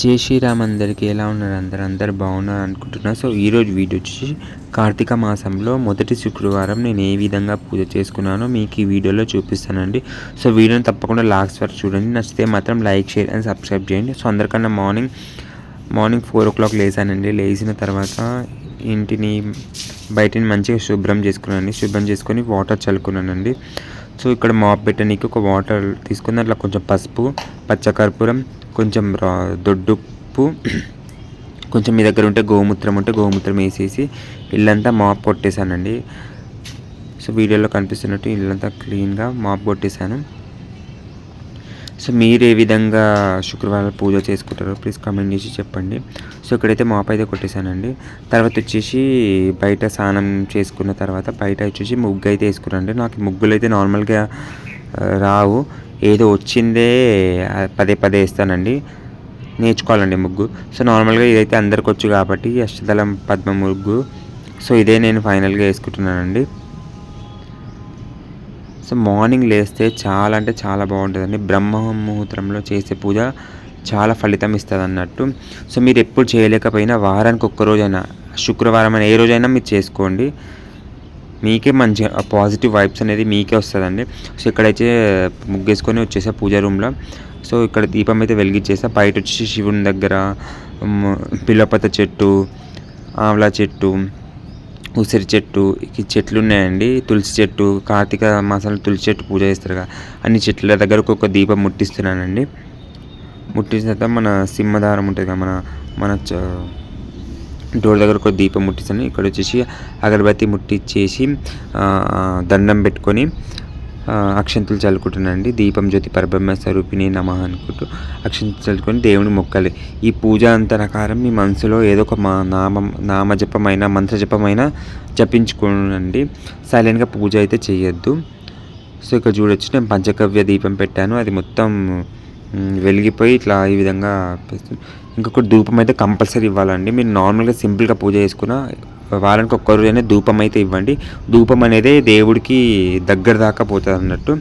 జై శ్రీరామ్ అందరికీ ఎలా ఉన్నారు అందరూ బాగున్నారు అనుకుంటున్నా. సో ఈరోజు వీడియో వచ్చి కార్తీక మాసంలో మొదటి శుక్రవారం నేను ఏ విధంగా పూజ చేసుకున్నానో మీకు ఈ వీడియోలో చూపిస్తానండి. సో వీడియోని తప్పకుండా లాస్ట్ వరకు చూడండి. నచ్చితే మాత్రం లైక్, షేర్ అండ్ సబ్స్క్రైబ్ చేయండి. సో అందరికన్నా మార్నింగ్ 4 o'clock లేసానండి. లేచిన తర్వాత ఇంటిని బయటిని మంచిగా శుభ్రం చేసుకొని వాటర్ చల్లుకున్నానండి. సో ఇక్కడ మాప్ పెట్టడానికి ఒక వాటర్ తీసుకుని అట్లా కొంచెం పసుపు, పచ్చకర్పూరం, కొంచెం దొడ్డుప్పు, కొంచెం మీ దగ్గర ఉంటే గోమూత్రం వేసేసి ఇల్లంతా మాప్ కొట్టేశానండి. సో వీడియోలో కనిపిస్తున్నట్టు ఇల్లంతా క్లీన్గా మాప్ కొట్టేశాను. సో మీరు ఏ విధంగా శుక్రవారం పూజ చేసుకుంటారో ప్లీజ్ కామెంట్ చేసి చెప్పండి. సో ఇక్కడైతే మాప్ అయితే కొట్టేశానండి. తర్వాత వచ్చేసి బయట స్నానం చేసుకున్న తర్వాత బయట వచ్చేసి ముగ్గు అయితే వేసుకున్నానండి. నాకు ముగ్గులు అయితే నార్మల్గా రావు, ఏదో వచ్చిందే పదే వేస్తానండి. నేర్చుకోవాలండి ముగ్గు. సో నార్మల్గా ఇదైతే అందరికి వచ్చు కాబట్టి అష్టదళం పద్మ ముగ్గు. సో ఇదే నేను ఫైనల్గా వేసుకుంటున్నానండి. సో మార్నింగ్ లేస్తే చాలా అంటే చాలా బాగుంటుందండి. బ్రహ్మ ముహూర్తంలో చేసే పూజ చాలా ఫలితం ఇస్తుంది అన్నట్టు. సో మీరు ఎప్పుడు చేయలేకపోయినా వారానికి ఒక్కరోజైనా, శుక్రవారం అయినా ఏ రోజైనా మీరు చేసుకోండి. మీకే మంచి పాజిటివ్ వైబ్స్ అనేది మీకే వస్తుందండి. సో ఇక్కడైతే ముగ్గేసుకొని వచ్చేసా పూజ రూమ్లో. సో ఇక్కడ దీపం అయితే వెలిగించేసా. బయట వచ్చేసి శివుని దగ్గర పిల్లపత చెట్టు, ఆవలా చెట్టు, ఉసిరి చెట్టు, ఈ చెట్లు ఉన్నాయండి. తులసి చెట్టు, కార్తీక మాసంలో తులసి చెట్టు పూజ చేస్తారు కదా, అన్ని చెట్ల దగ్గర ఒక్కొక్క దీపం ముట్టిస్తున్నానండి. ముట్టించిన తర్వాత మన సింహదారం ఉంటుంది కదా, మన డోర్ దగ్గర ఒక దీపం ముట్టిస్తాను. ఇక్కడ వచ్చేసి అగరబత్తి ముట్టించేసి దండం పెట్టుకొని అక్షంతలు చల్లుకుంటున్నానండి. దీపం జ్యోతి పరబ్రహ్మ స్వరూపిణి నమః అనుకుంటూ అక్షంతలు చల్లుకొని దేవుని మొక్కాలి. ఈ పూజ అంత ప్రకారం మీ మనసులో ఏదో ఒక నామజపమైన మంత్రజపమైన జపించుకోనండి. సైలెంట్గా పూజ అయితే చేయొద్దు. సో ఇక్కడ చూడొచ్చు నేను పంచగవ్య దీపం పెట్టాను. అది మొత్తం వెలిగిపోయి ఇట్లా ఈ విధంగా ఇంకొకటి ధూపం అయితే కంపల్సరీ ఇవ్వాలండి. మీరు నార్మల్గా సింపుల్గా పూజ చేసుకున్న వారానికి ఒక్కరోజైనా ధూపం అయితే ఇవ్వండి. ధూపం అనేది దేవుడికి దగ్గర దాకా పోతుంది అన్నట్టు.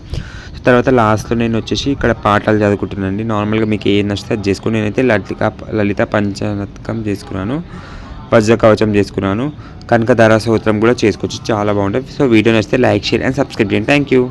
తర్వాత లాస్ట్లో నేను వచ్చేసి ఇక్కడ పాఠాలు చదువుకుంటున్నానండి. నార్మల్గా మీకు ఏం నచ్చితే అది చేసుకుని నేనైతే లలిత పంచరత్నం చేసుకున్నాను, వజ్ర కవచం చేసుకున్నాను, కనకధార స్తోత్రం కూడా చేసుకోవచ్చు, చాలా బాగుంటుంది. సో వీడియో నచ్చితే లైక్, షేర్ అండ్ సబ్స్క్రైబ్ చేయండి. Thank you.